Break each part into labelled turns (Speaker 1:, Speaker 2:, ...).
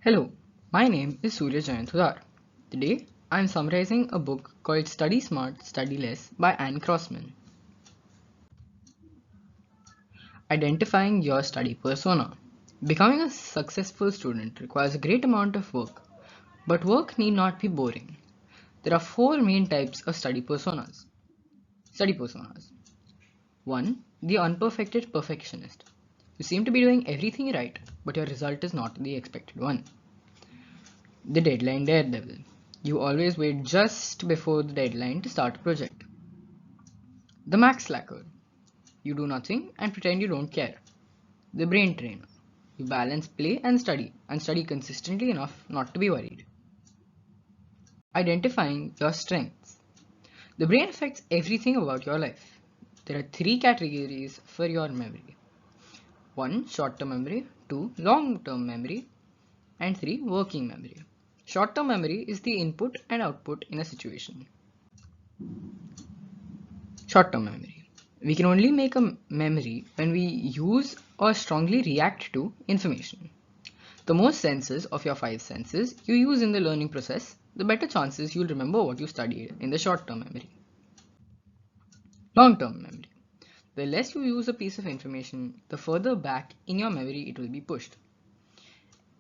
Speaker 1: Hello, my name is Surya Hudar. Today, I am summarizing a book called Study Smart, Study Less by CROSSMAN. Identifying your study persona. Becoming a successful student requires a great amount of work, but work need not be boring. There are four main types of study personas. Study personas. 1. The unperfected perfectionist. You seem to be doing everything right, but your result is not the expected one. The deadline daredevil. You always wait just before the deadline to start a project. The max slacker. You do nothing and pretend you don't care. The brain trainer. You balance play and study consistently enough not to be worried. Identifying your strengths. The brain affects everything about your life. There are three categories for your memory. 1. Short-term memory, 2. Long-term memory, and 3. Working memory. Short-term memory is the input and output in a situation. Short-term memory. We can only make a memory when we use or strongly react to information. The more senses of your five senses you use in the learning process, the better chances you'll remember what you studied in the short-term memory. Long-term memory. The less you use a piece of information, the further back in your memory it will be pushed.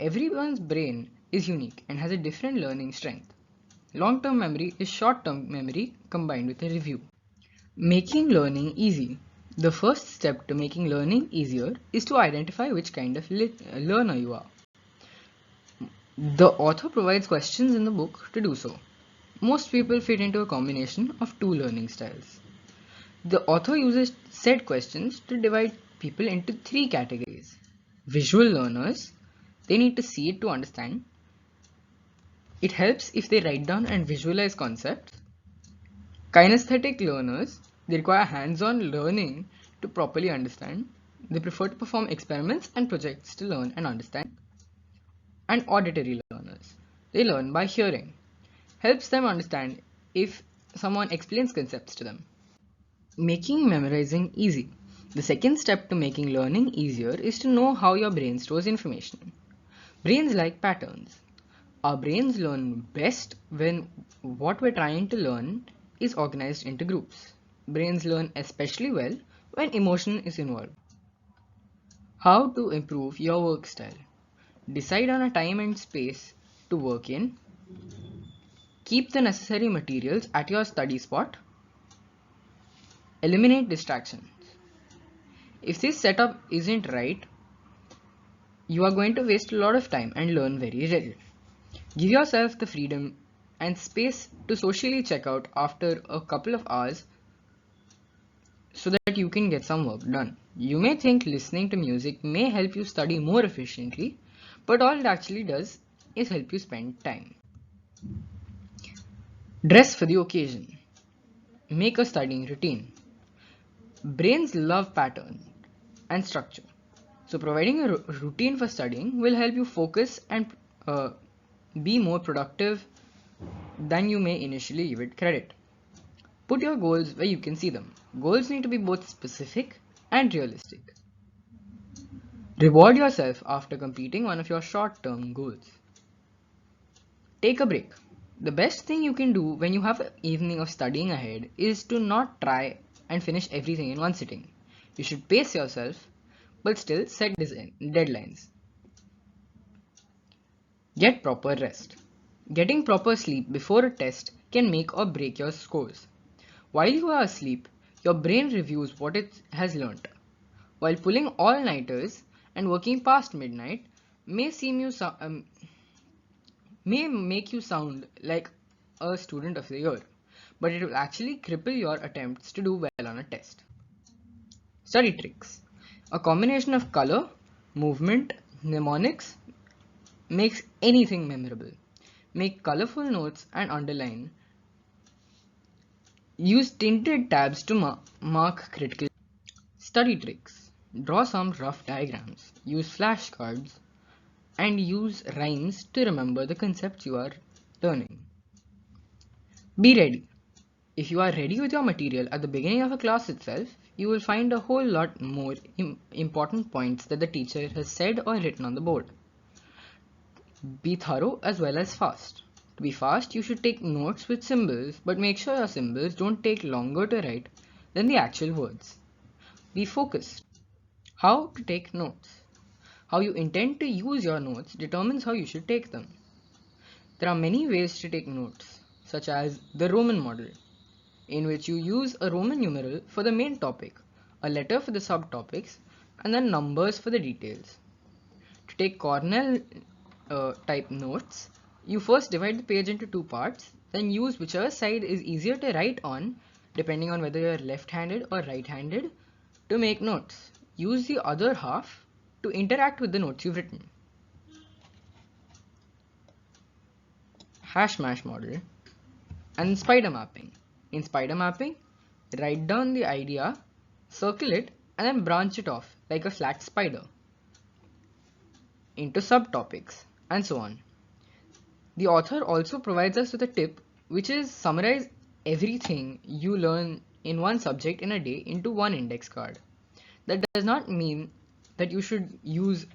Speaker 1: Everyone's brain is unique and has a different learning strength. Long-term memory is short-term memory combined with a review. Making learning easy. The first step to making learning easier is to identify which kind of learner you are. The author provides questions in the book to do so. Most people fit into a combination of two learning styles. The author uses said questions to divide people into three categories. Visual learners, they need to see it to understand. It helps if they write down and visualize concepts. Kinesthetic learners, they require hands-on learning to properly understand. They prefer to perform experiments and projects to learn and understand. And auditory learners, they learn by hearing. Helps them understand if someone explains concepts to them. Making memorizing easy. The second step to making learning easier is to know how your brain stores information. Brains like patterns. Our brains learn best when what we're trying to learn is organized into groups. Brains learn especially well when emotion is involved. How to improve your work style. Decide on a time and space to work in. Keep the necessary materials at your study spot. Eliminate distractions. If this setup isn't right, you are going to waste a lot of time and learn very little. Give yourself the freedom and space to socially check out after a couple of hours so that you can get some work done. You may think listening to music may help you study more efficiently, but all it actually does is help you spend time. Dress for the occasion. Make a studying routine. Brains love pattern and structure. So providing a routine for studying will help you focus and be more productive than you may initially give it credit. Put your goals where you can see them. Goals need to be both specific and realistic. Reward yourself after completing one of your short-term goals. Take a break. The best thing you can do when you have an evening of studying ahead is to not try and finish everything in one sitting. You should pace yourself, but still set deadlines. Get proper rest. Getting proper sleep before a test can make or break your scores. While you are asleep, your brain reviews what it has learnt. While pulling all-nighters and working past midnight may make you sound like a student of the year, but it will actually cripple your attempts to do well on a test. Study tricks. A combination of color, movement, mnemonics makes anything memorable. Make colorful notes and underline. Use tinted tabs to mark critical. Study tricks. Draw some rough diagrams. Use flashcards and use rhymes to remember the concepts you are learning. Be ready. If you are ready with your material at the beginning of a class itself, you will find a whole lot more important points that the teacher has said or written on the board. Be thorough as well as fast. To be fast, you should take notes with symbols, but make sure your symbols don't take longer to write than the actual words. Be focused. How to take notes. How you intend to use your notes determines how you should take them. There are many ways to take notes, such as the Roman model, in which you use a Roman numeral for the main topic, a letter for the subtopics, and then numbers for the details. To take Cornell type notes, you first divide the page into two parts, then use whichever side is easier to write on, depending on whether you're left-handed or right-handed, to make notes. Use the other half to interact with the notes you've written. Hash mash model and spider mapping. In spider mapping, write down the idea, circle it, and then branch it off like a flat spider into subtopics, and so on. The author also provides us with a tip, which is summarize everything you learn in one subject in a day into one index card. That does not mean that you should use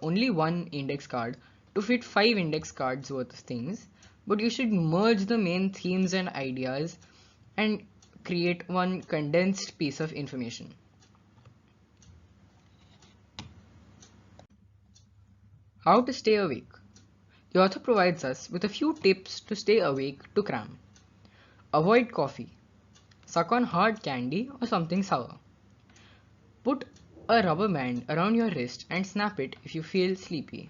Speaker 1: only one index card to fit 5 index cards worth of things, but you should merge the main themes and ideas and create one condensed piece of information. How to stay awake. The author provides us with a few tips to stay awake to cram. Avoid coffee. Suck on hard candy or something sour. Put a rubber band around your wrist and snap it if you feel sleepy.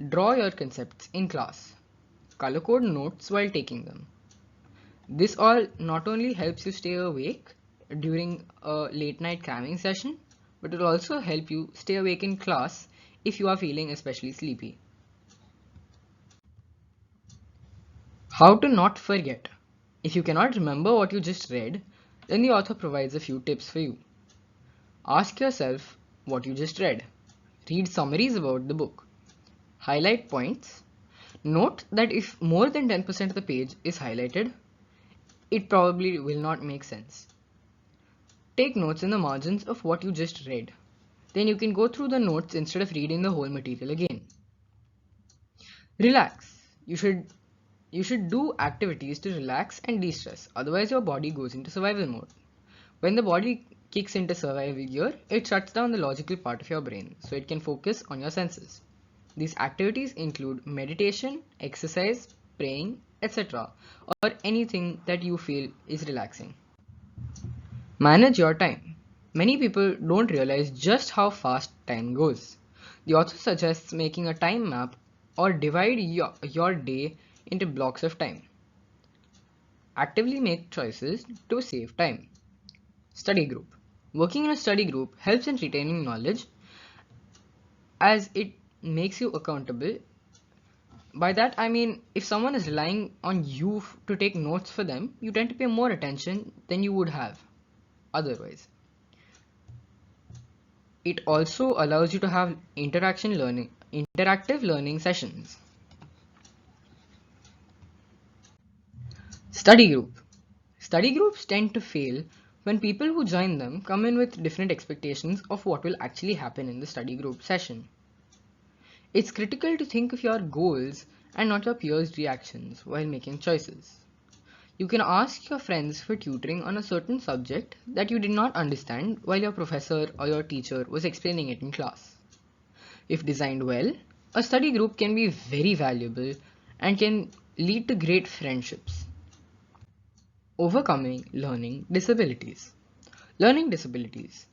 Speaker 1: Draw your concepts in class. Color code notes while taking them. This all not only helps you stay awake during a late night cramming session, but it will also help you stay awake in class if you are feeling especially sleepy. How to not forget. If you cannot remember what you just read, then the author provides a few tips for you. Ask yourself what you just read. Read summaries about the book. Highlight points. Note that if more than 10% of the page is highlighted, it probably will not make sense. Take notes in the margins of what you just read. Then you can go through the notes instead of reading the whole material again. Relax. You should do activities to relax and de-stress, otherwise your body goes into survival mode. When the body kicks into survival gear, it shuts down the logical part of your brain so it can focus on your senses. These activities include meditation, exercise, praying, etc., or anything that you feel is relaxing. Manage your time. Many people don't realize just how fast time goes. The author suggests making a time map or divide your day into blocks of time. Actively make choices to save time. Study group. Working in a study group helps in retaining knowledge as it makes you accountable. By that I mean if someone is relying on you to take notes for them, you tend to pay more attention than you would have otherwise. It also allows you to have interactive learning sessions. Study group. Study groups tend to fail when people who join them come in with different expectations of what will actually happen in the study group session. It's critical to think of your goals and not your peers' reactions while making choices. You can ask your friends for tutoring on a certain subject that you did not understand while your professor or your teacher was explaining it in class. If designed well, a study group can be very valuable and can lead to great friendships. Overcoming learning disabilities. Learning disabilities,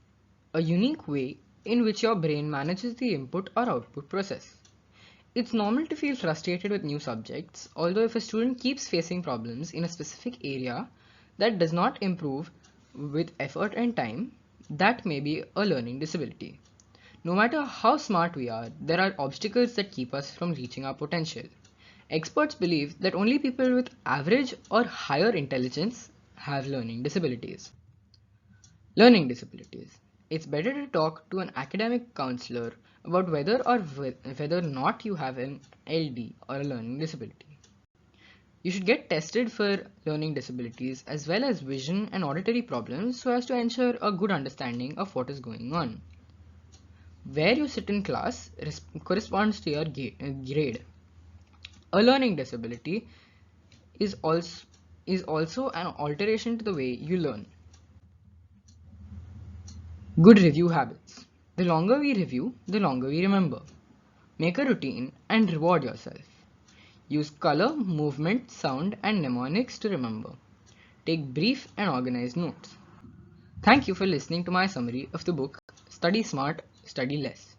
Speaker 1: a unique way in which your brain manages the input or output process. It's normal to feel frustrated with new subjects, although if a student keeps facing problems in a specific area that does not improve with effort and time, that may be a learning disability. No matter how smart we are, there are obstacles that keep us from reaching our potential. Experts believe that only people with average or higher intelligence have learning disabilities. Learning disabilities. It's better to talk to an academic counselor about whether or not you have an LD or a learning disability. You should get tested for learning disabilities as well as vision and auditory problems so as to ensure a good understanding of what is going on. Where you sit in class corresponds to your grade. A learning disability is also an alteration to the way you learn. Good review habits. The longer we review, the longer we remember. Make a routine and reward yourself. Use color, movement, sound, and mnemonics to remember. Take brief and organized notes. Thank you for listening to my summary of the book Study Smart, Study Less.